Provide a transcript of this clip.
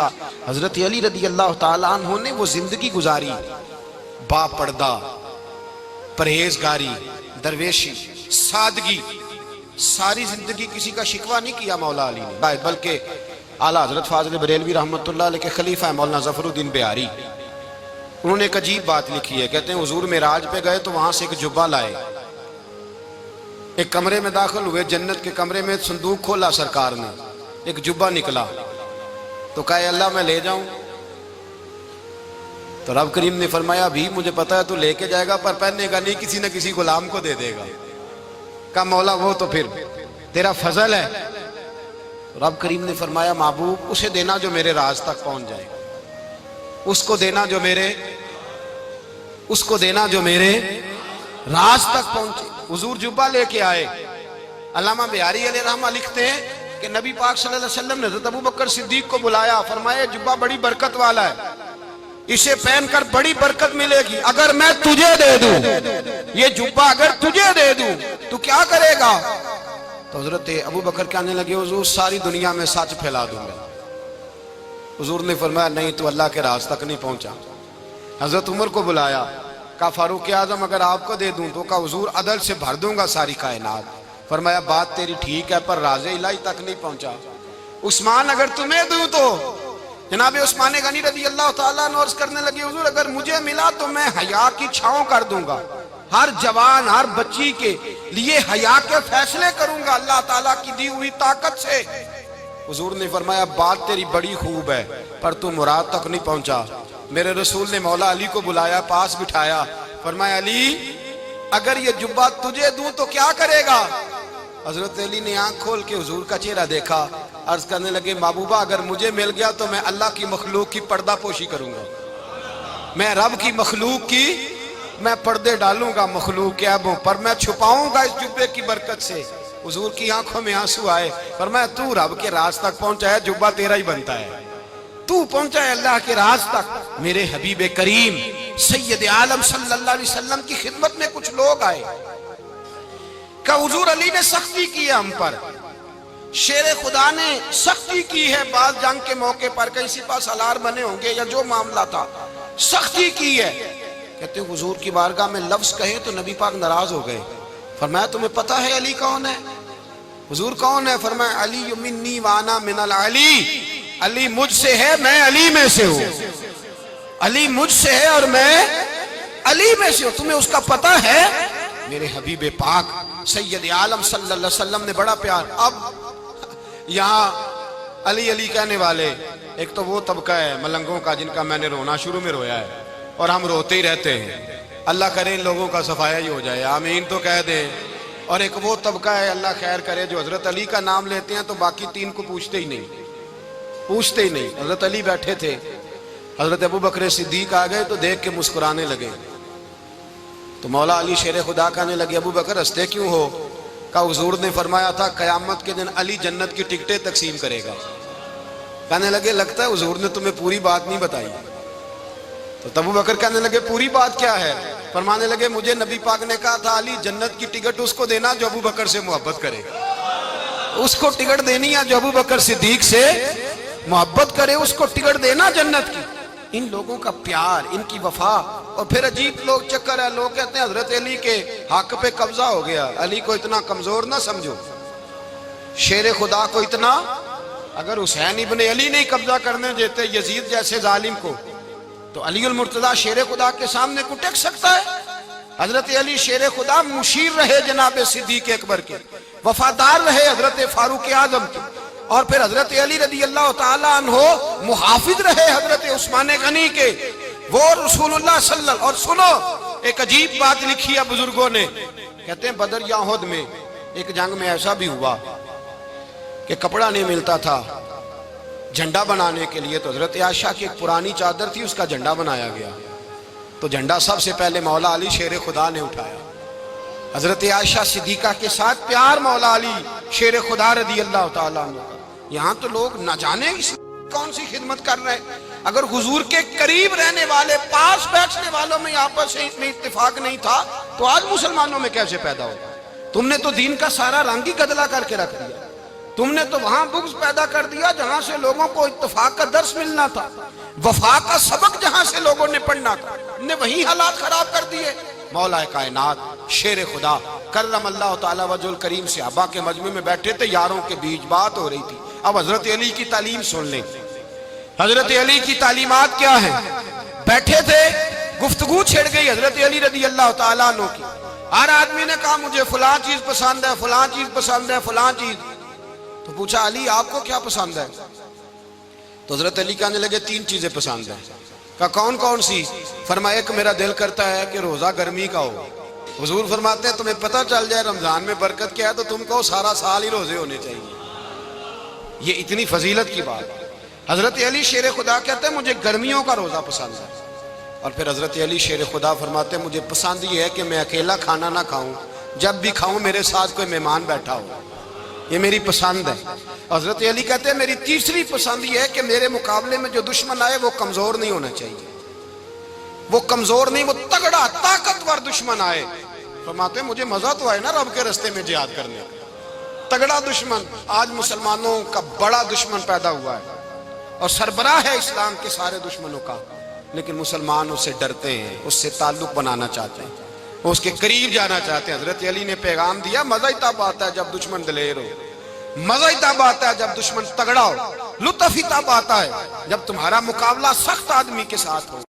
کا حضرت علی رضی اللہ تعالیٰ عنہ نے وہ زندگی گزاری، با پردہ، پرہیزگاری، درویشی، سادگی، ساری زندگی کسی کا شکوہ نہیں کیا مولا علی نے، بلکہ اعلیٰ حضرت فاضل بریلوی رحمۃ اللہ علیہ کے خلیفہ مولانا ظفر الدین بہاری، انہوں نے ایک عجیب بات لکھی ہے، کہتے ہیں حضور معراج پہ گئے تو وہاں سے ایک جبہ لائے، ایک کمرے میں داخل ہوئے، جنت کے کمرے میں صندوق کھولا سرکار نے، ایک جبہ نکلا تو کہا اللہ میں لے جاؤں؟ تو رب کریم نے فرمایا بھی مجھے پتا ہے تو لے کے جائے گا پر پہننے گا نہیں، کسی نہ کسی غلام کو دے دے گا۔ کہا مولا وہ تو پھر تیرا فضل ہے۔ رب کریم نے فرمایا محبوب اسے دینا جو میرے راز تک پہنچ جائے، اس کو دینا جو میرے راز تک پہنچے۔ حضور جبہ لے کے آئے۔ علامہ بہاری علیہ رحمہ لکھتے ہیں کہ نبی پاک صلی اللہ علیہ وسلم نے حضرت ابوبکر صدیق کو بلایا، فرمایا جبہ بڑی برکت والا ہے، اسے پہن کر بڑی برکت ملے گی، اگر میں تجھے دے دوں، یہ جبہ اگر تجھے دے دوں تو کیا کرے گا؟ تو حضرت ابوبکر کہنے لگے حضور ساری دنیا میں سچ پھیلا دوں گا۔ حضور نے فرمایا نہیں تو اللہ کے راز تک نہیں پہنچا۔ حضرت عمر کو بلایا، کہا فاروق اعظم اگر آپ کو دے دوں تو کہا حضور عدل سے بھر دوں گا ساری کائنات۔ فرمایا بات تیری ٹھیک ہے پر راز الہی تک نہیں پہنچا۔ عثمان اگر تمہیں دوں تو جناب عثمان غنی رضی اللہ تعالیٰ عنہ عرض کرنے لگے حضور اگر مجھے ملا تو میں حیا کی چھاؤں کر دوں گا، ہر جوان ہر بچی کے لیے حیا کے فیصلے کروں گا اللہ تعالیٰ کی دی ہوئی طاقت سے۔ حضور نے فرمایا بات تیری بڑی خوب ہے پر تو مراد تک نہیں پہنچا۔ میرے رسول نے مولا علی کو بلایا، پاس بٹھایا، فرمایا علی اگر یہ جبہ تجھے دوں تو کیا کرے گا؟ حضرت علی نے آنکھ کھول کے حضور کا چہرہ دیکھا، عرض کرنے لگے محبوبہ اگر مجھے مل گیا تو میں اللہ کی مخلوق کی پردہ پوشی کروں گا، میں رب کی مخلوق کی میں پردے ڈالوں گا مخلوق کے عیبوں پر، میں چھپاؤں گا اس جبے کی برکت سے۔ حضور کی آنکھوں میں آنسو آئے، فرمایا تو رب کے راز تک پہنچا ہے، جبہ تیرا ہی بنتا ہے، تو پہنچا ہے اللہ کے راز تک۔ میرے حبیب کریم سید عالم صلی اللہ علیہ وسلم کی خدمت میں کچھ لوگ آئے کہ حضور علی نے سختی کی ہے ہم پر، شیر خدا نے سختی کی ہے، بعض جنگ کے موقع پر کہیں سپاہ سالار بنے ہوں گے یا جو معاملہ تھا سختی کی ہے۔ کہتے ہیں حضور کی بارگاہ میں لفظ کہے تو نبی پاک ناراض ہو گئے۔ فرمایا تمہیں پتہ ہے علی کون ہے؟ حضور کون ہے؟ فرمایا علی منی وانا من العلی، علی مجھ سے ہے میں علی میں سے ہوں، علی مجھ سے ہے اور میں علی میں سے ہوں، تمہیں اس کا پتہ ہے؟ میرے حبیب پاک سید عالم صلی اللہ علیہ وسلم نے بڑا پیار۔ اب یہاں علی علی کہنے والے ایک تو وہ طبقہ ہے ملنگوں کا جن کا میں نے رونا شروع میں رویا ہے اور ہم روتے ہی رہتے ہیں، اللہ کرے ان لوگوں کا صفایا ہی ہو جائے، آمین تو کہہ دیں۔ اور ایک وہ طبقہ ہے اللہ خیر کرے جو حضرت علی کا نام لیتے ہیں تو باقی تین کو پوچھتے ہی نہیں۔ حضرت علی بیٹھے تھے، حضرت ابوبکر صدیق آ گئے تو دیکھ کے مسکرانے لگے، تو مولا علی شیر خدا کہنے لگے ابوبکر ہنستے کیوں ہو؟ کہا حضور نے فرمایا تھا قیامت کے دن علی جنت کی ٹکٹیں تقسیم کرے گا۔ کہنے لگے لگتا ہے حضور نے تمہیں پوری بات نہیں بتائی۔ تو ابوبکر کہنے لگے پوری بات کیا ہے؟ فرمانے لگے مجھے نبی پاک نے کہا تھا علی جنت کی ٹکٹ اس کو دینا جو ابوبکر سے محبت کرے، اس کو ٹکٹ دینی ہے جو ابوبکر صدیق سے محبت کرے، اس کو ٹکٹ دینا جنت کی۔ ان لوگوں کا پیار، ان کی وفا، اور پھر عجیب لوگ چکر ہے، لوگ کہتے ہیں حضرت علی کے حق پہ قبضہ ہو گیا، علی کو اتنا کمزور نہ سمجھو، شیر خدا کو اتنا، اگر حسین ابن علی نہیں قبضہ کرنے دیتے یزید جیسے ظالم کو تو علی المرتضیٰ شیر خدا کے سامنے کو ٹک سکتا ہے؟ حضرت علی شیر خدا مشیر رہے جناب صدیق اکبر کے، وفادار رہے حضرت فاروق اعظم کے، اور پھر حضرت علی رضی اللہ تعالیٰ عنہ محافظ رہے حضرت عثمان غنی کے، وہ رسول اللہ صلی اللہ علیہ وسلم۔ اور سنو ایک عجیب بات لکھی ہے بزرگوں نے، کہتے ہیں بدر یا احد میں ایک جنگ میں ایسا بھی ہوا کہ کپڑا نہیں ملتا تھا جھنڈا بنانے کے لیے، تو حضرت عائشہ کی ایک پرانی چادر تھی اس کا جھنڈا بنایا گیا، تو جھنڈا سب سے پہلے مولا علی شیر خدا نے اٹھایا۔ حضرت عائشہ صدیقہ کے ساتھ پیار مولا علی شیر خدا رضی اللہ تعالیٰ عنہ۔ یہاں تو لوگ نہ جانے کون سی خدمت کر رہے ہیں، اگر حضور کے قریب رہنے والے پاس بیٹھنے والوں میں آپس میں اتفاق نہیں تھا تو آج مسلمانوں میں کیسے پیدا ہو؟ تم نے تو دین کا سارا رنگ ہی گدلا کر کے رکھ دیا، تم نے تو وہاں بغض پیدا کر دیا جہاں سے لوگوں کو اتفاق کا درس ملنا تھا، وفا کا سبق جہاں سے لوگوں نے پڑھنا تھا، تم نے وہیں حالات خراب کر دیے۔ مولا کائنات شیر خدا کرم اللہ تعالی وجہ الکریم صحابہ کے مجمع میں بیٹھے تھے، یاروں کے بیچ بات ہو رہی تھی۔ اب حضرت علی کی تعلیم سن لیں، حضرت علی کی تعلیمات کیا ہیں۔ بیٹھے تھے، گفتگو چھڑ گئی حضرت علی رضی اللہ تعالیٰ عنہ کی۔ ہر آدمی نے کہا مجھے فلاں چیز پسند ہے، فلاں چیز پسند ہے، فلاں چیز۔ تو پوچھا علی آپ کو کیا پسند ہے؟ تو حضرت علی کہنے لگے 3 چیزیں پسند ہیں۔ کہا کون کون سی؟ فرمایا ایک میرا دل کرتا ہے کہ روزہ گرمی کا ہو۔ حضور فرماتے ہیں تمہیں پتہ چل جائے رمضان میں برکت کیا ہے تو تم کو سارا سال ہی روزے ہونے چاہیے۔ یہ اتنی فضیلت کی بات۔ حضرت علی شیر خدا کہتے ہیں مجھے گرمیوں کا روزہ پسند ہے۔ اور پھر حضرت علی شیر خدا فرماتے ہیں مجھے پسند یہ ہے کہ میں اکیلا کھانا نہ کھاؤں، جب بھی کھاؤں میرے ساتھ کوئی مہمان بیٹھا ہو، یہ میری پسند ہے۔ حضرت علی کہتے ہیں میری تیسری پسند یہ ہے کہ میرے مقابلے میں جو دشمن آئے وہ کمزور نہیں ہونا چاہیے، وہ کمزور نہیں، وہ تگڑا طاقتور دشمن آئے۔ فرماتے ہیں مجھے مزہ تو آئے نا رب کے رستے میں جہاد کرنے کا۔ تگڑا دشمن، آج مسلمانوں کا بڑا دشمن پیدا ہوا ہے اور سربراہ ہے اسلام کے سارے دشمنوں کا، لیکن مسلمان اس سے ڈرتے ہیں، اس سے تعلق بنانا چاہتے ہیں، وہ اس کے قریب جانا چاہتے ہیں۔ حضرت علی نے پیغام دیا مزہ ہی تب آتا ہے جب دشمن دلیر ہو، مزہ ہی تب آتا ہے جب دشمن تگڑا ہو، لطف ہی تب آتا ہے جب تمہارا مقابلہ سخت آدمی کے ساتھ ہو۔